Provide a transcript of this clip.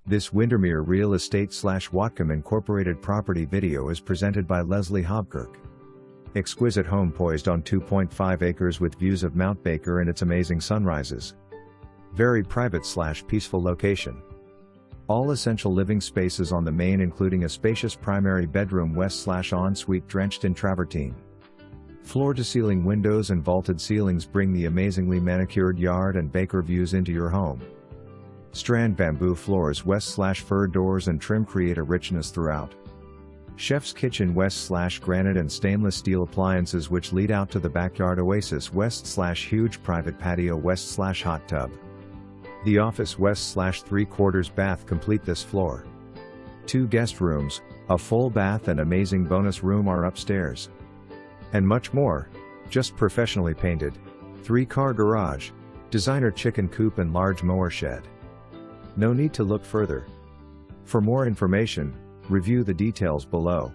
This Windermere Real Estate / Whatcom Incorporated property video is presented by Leslie Hobkirk. Exquisite home poised on 2.5 acres with views of Mount Baker and its amazing sunrises. Very private / peaceful location. All essential living spaces on the main, including a spacious primary bedroom west / ensuite drenched in travertine. Floor-to-ceiling windows and vaulted ceilings bring the amazingly manicured yard and Baker views into your home. Strand bamboo floors west / fir doors and trim create a richness throughout. Chef's kitchen west / granite and stainless steel appliances which lead out to the backyard oasis west / huge private patio west / hot tub. The office west / 3/4 bath complete this floor. 2 guest rooms, a full bath and amazing bonus room are upstairs. And much more, just professionally painted. 3-car garage, designer chicken coop and large mower shed. No need to look further. For more information, review the details below.